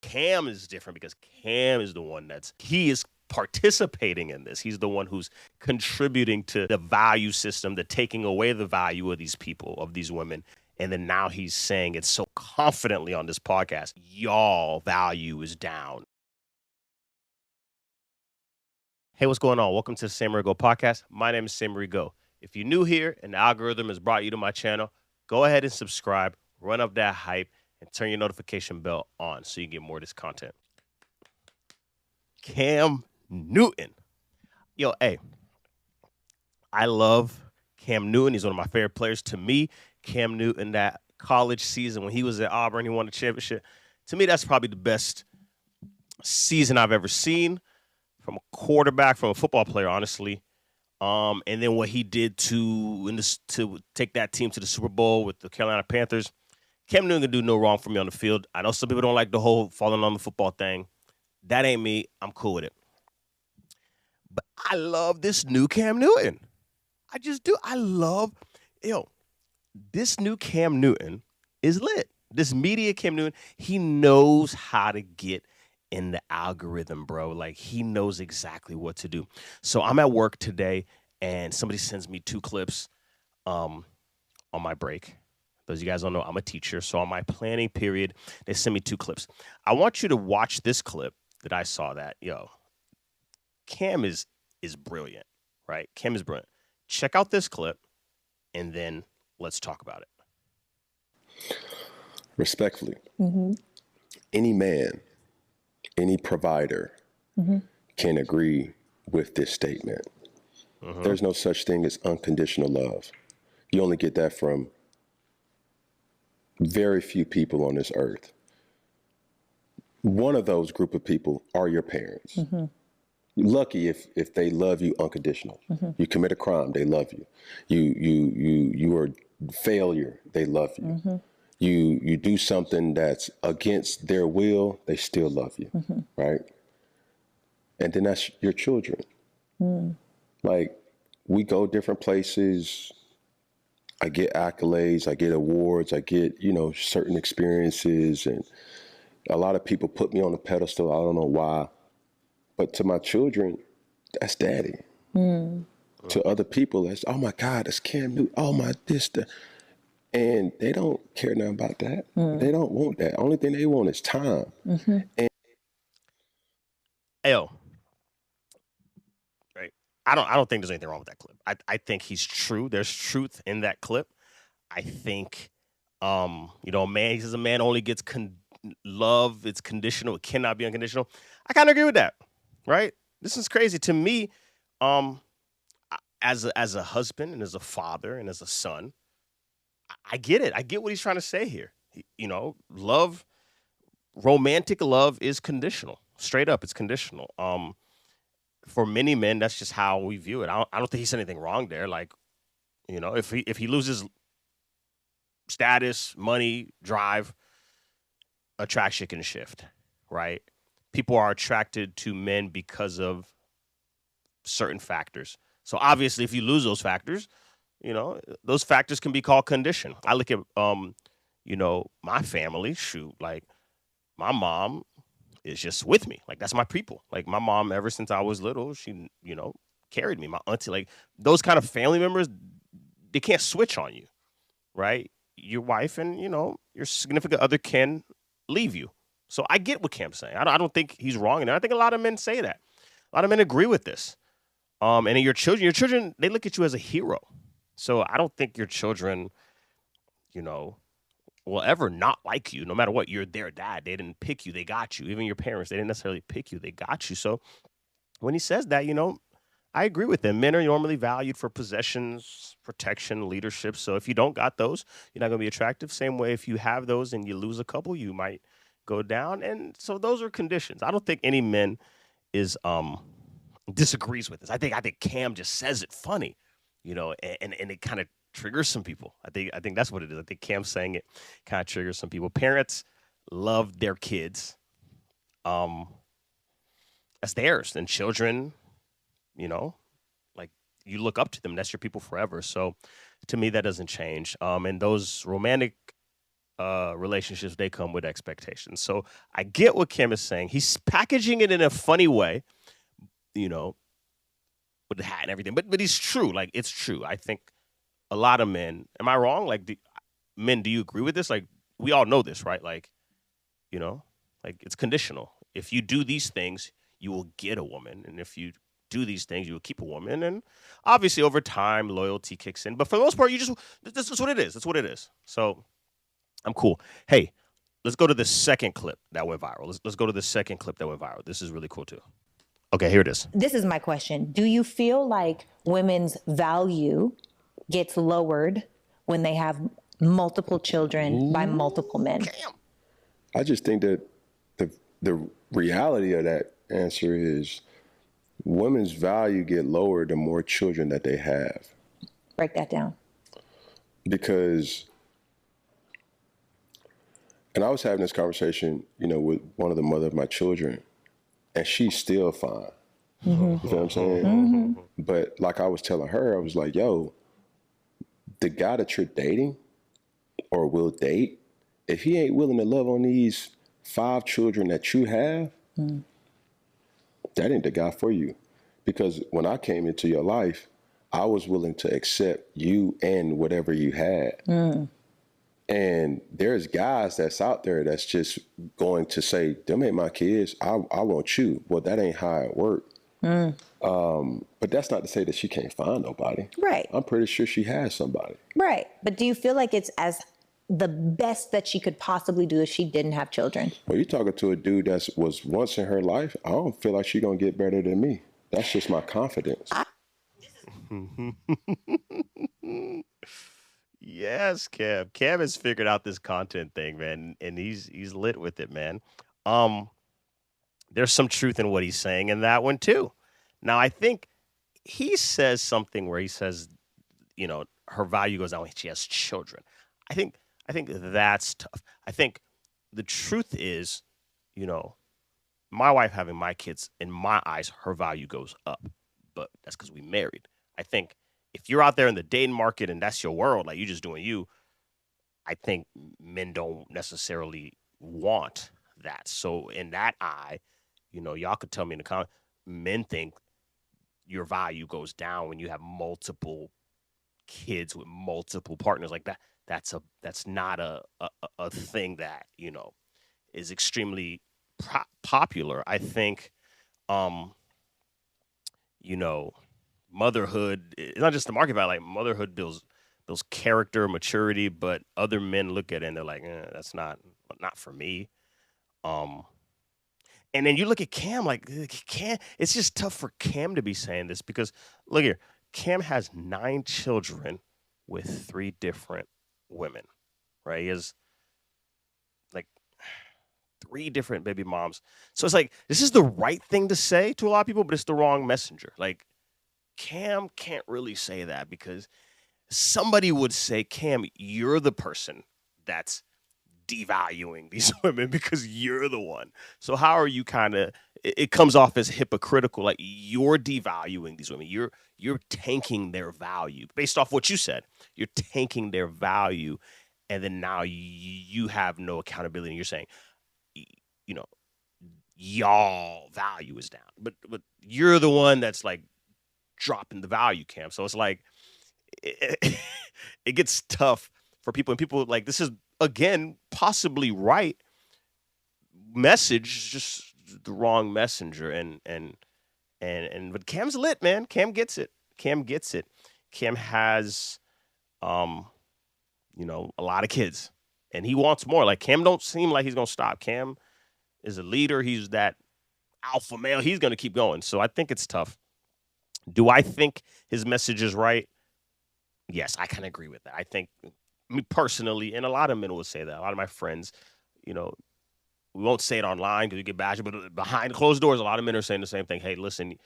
Cam is different because Cam is the one he is participating in this. He's the one who's contributing to the value system, the taking away the value of these people, of these women. And then now he's saying it so confidently on this podcast, y'all value is down. Hey, what's going on? Welcome to the Sammy Rigaud podcast. My name is Sammy Rigaud. If you're new here and the algorithm has brought you to my channel, go ahead and subscribe, run up that hype, and turn your notification bell on so you can get more of this content. Cam Newton. Yo, hey, I love Cam Newton. He's one of my favorite players. To me, Cam Newton, that college season when he was at Auburn, he won the championship. To me, that's probably the best season I've ever seen from a quarterback, from a football player, honestly. And then what he did to take that team to the Super Bowl with the Carolina Panthers. Cam Newton can do no wrong for me on the field. I know some people don't like the whole falling on the football thing. That ain't me. I'm cool with it. But I love this new Cam Newton. I just do. This new Cam Newton is lit. This media Cam Newton, he knows how to get in the algorithm, bro. Like, he knows exactly what to do. So I'm at work today, and somebody sends me 2 clips on my break. Those of you guys don't know, I'm a teacher. So on my planning period, they send me 2 clips. I want you to watch this clip that I saw that, Cam is brilliant, right? Cam is brilliant. Check out this clip, and then let's talk about it. Respectfully, any man, any provider can agree with this statement. There's no such thing as unconditional love. You only get that from very few people on this earth. One of those group of people are your parents. Lucky if they love you unconditional. You commit a crime, they love you. You are a failure, they love you. You do something that's against their will, they still love you, right? And then that's your children. Like, we go different places. I get accolades, I get awards, I get, certain experiences. And a lot of people put me on a pedestal. I don't know why. But to my children, that's daddy. To other people, that's, oh my God, that's Cam Newton. Oh my, this, that. And they don't care nothing about that. They don't want that. Only thing they want is time. And Right. I don't think there's anything wrong with that clip. I think he's true. There's truth in that clip. I think, man, he says a man only gets love. It's conditional. It cannot be unconditional. I kind of agree with that, right? This is crazy to me. As a husband and as a father and as a son, I get it. I get what he's trying to say here. Love, romantic love is conditional. Straight up, it's conditional. For many men, that's just how we view it. I don't think he said anything wrong there. Like, if he loses status, money, drive, attraction can shift, right? People are attracted to men because of certain factors. So obviously, if you lose those factors, those factors can be called condition. I look at, my family. Shoot, like, my mom is just with me. Like, that's my people. Like, my mom, ever since I was little, she, carried me. My auntie, like, those kind of family members, they can't switch on you, right? Your wife and, your significant other can leave you. So I get what Cam's saying. I don't think he's wrong in there. I think a lot of men say that. A lot of men agree with this. And your children, they look at you as a hero. So I don't think your children, will ever not like you, no matter what. You're their dad. They didn't pick you. They got you. Even your parents, they didn't necessarily pick you. They got you. So when he says that, I agree with him. Men are normally valued for possessions, protection, leadership. So if you don't got those, you're not going to be attractive. Same way, if you have those and you lose a couple, you might go down. And so those are conditions. I don't think any man is disagrees with this. I think Cam just says it funny, and it kind of triggers some people. I think that's what it is. I think Cam saying it kind of triggers some people. Parents love their kids as theirs, and children, like, you look up to them. That's your people forever. So to me, that doesn't change. And those romantic relationships, they come with expectations. So I get what Kim is saying. He's packaging it in a funny way, you know, with the hat and everything. But he's true. Like, it's true. I think a lot of men. Am I wrong? Like, men, do you agree with this? Like, we all know this, right? Like, you know, like, it's conditional. If you do these things, you will get a woman, and if you do these things, you will keep a woman. And obviously, over time, loyalty kicks in. But for the most part, you just this is what it is. That's what it is. So I'm cool. Hey, let's go to the second clip that went viral. Let's go to the second clip that went viral. This is really cool too. Okay, here it is. This is my question. Do you feel like women's value gets lowered when they have multiple children by multiple men? I just think that the reality of that answer is women's value get lower the more children that they have. Break that down. Because, and I was having this conversation, with one of the mother of my children, and she's still fine. Mm-hmm. You feel what I'm saying? Mm-hmm. But like I was telling her, I was like, yo, the guy that you're dating or will date, if he ain't willing to love on these 5 children that you have, that ain't the guy for you. Because when I came into your life, I was willing to accept you and whatever you had. And there's guys that's out there that's just going to say, them ain't my kids, I want you. Well, that ain't how it worked. But that's not to say that she can't find nobody. Right. I'm pretty sure she has somebody. Right. But do you feel like it's as the best that she could possibly do if she didn't have children? Well, you're talking to a dude that was once in her life. I don't feel like she's going to get better than me. That's just my confidence. Yes, Cam. Cam has figured out this content thing, man, and he's lit with it, man. There's some truth in what he's saying in that one too. Now, I think he says something where he says, her value goes down when she has children. I think that's tough. I think the truth is, my wife having my kids, in my eyes, her value goes up. But that's because we married. I think if you're out there in the dating market and that's your world, like, you're just doing you, I think men don't necessarily want that. So in that eye, y'all could tell me in the comments, men think your value goes down when you have multiple kids with multiple partners like that. That's not a thing that, is extremely popular. I think, motherhood, it's not just the market value. Like, motherhood builds character, maturity, but other men look at it and they're like, that's not for me. And then you look at Cam, like, Cam, it's just tough for Cam to be saying this because, look here, Cam has 9 children with 3 different women, right? He has like 3 different baby moms. So it's like, this is the right thing to say to a lot of people, but it's the wrong messenger. Like, Cam can't really say that because somebody would say, Cam, you're the person that's devaluing these women because you're the one. So how are you it comes off as hypocritical, like you're devaluing these women. You're tanking their value based off what you said. You're tanking their value, and then now you have no accountability. And you're saying, y'all value is down, but you're the one that's like dropping the value, Cam. So it's like it gets tough for people, and people like, this is again possibly right message, just the wrong messenger. And but Cam's lit, man. Cam gets it. Cam has a lot of kids, and he wants more. Like, Cam don't seem like he's gonna stop. Cam is a leader. He's that alpha male. He's gonna keep going. So I think it's tough. Do I think his message is right? Yes, I kind of agree with that. I think, me personally, and a lot of men will say that. A lot of my friends, we won't say it online because you get bashed, but behind closed doors, a lot of men are saying the same thing. Hey, listen,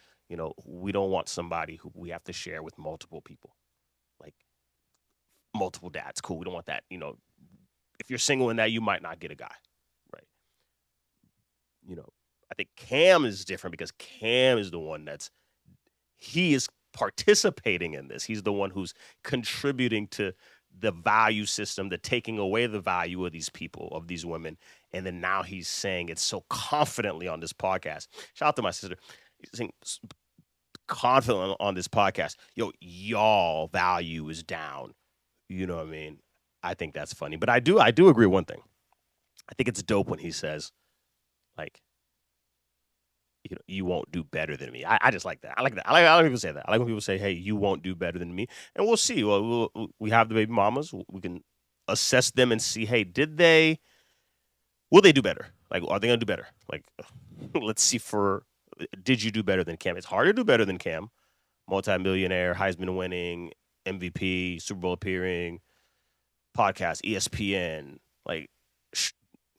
we don't want somebody who we have to share with multiple people, like multiple dads. Cool. We don't want that. If you're single in that, you might not get a guy, right? I think Cam is different because Cam is the one he is participating in this. He's the one who's contributing to the value system, the taking away the value of these people, of these women. And then now he's saying it so confidently on this podcast. Shout out to my sister. He's saying confident on this podcast. Yo, y'all value is down. You know what I mean? I think that's funny. But I do agree with one thing. I think it's dope when he says, like, you know, you won't do better than me. I just like that. I like that. I like when people say that. I like when people say, hey, you won't do better than me. And we'll see. Well, we have the baby mamas. We can assess them and see, hey, will they do better? Like, are they going to do better? Like, let's see did you do better than Cam? It's hard to do better than Cam. Multi-millionaire, Heisman winning, MVP, Super Bowl appearing, podcast, ESPN. Like,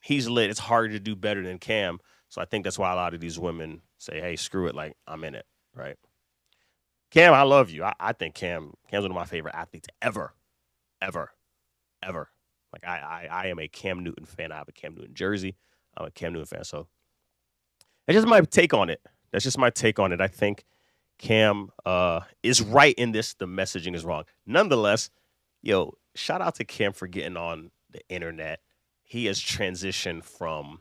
he's lit. It's harder to do better than Cam. So I think that's why a lot of these women say, hey, screw it. Like, I'm in it, right? Cam, I love you. I think Cam's one of my favorite athletes ever. Like, I am a Cam Newton fan. I have a Cam Newton jersey. I'm a Cam Newton fan. So that's just my take on it. I think Cam is right in this. The messaging is wrong. Nonetheless, yo, shout out to Cam for getting on the internet. He has transitioned from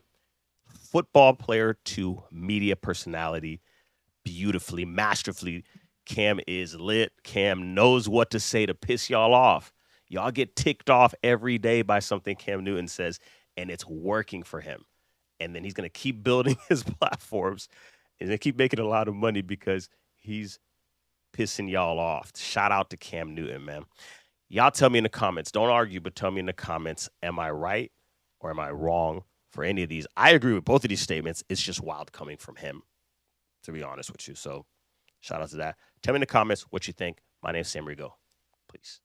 football player to media personality beautifully, masterfully. Cam is lit. Cam knows what to say to piss y'all off. Y'all get ticked off every day by something Cam Newton says, and it's working for him. And then he's going to keep building his platforms. He's going to keep making a lot of money because he's pissing y'all off. Shout out to Cam Newton, man. Y'all tell me in the comments. Don't argue, but tell me in the comments, am I right or am I wrong for any of these? I agree with both of these statements. It's just wild coming from him, to be honest with you. So shout out to that. Tell me in the comments what you think. My name's Sam Rigaud. Peace.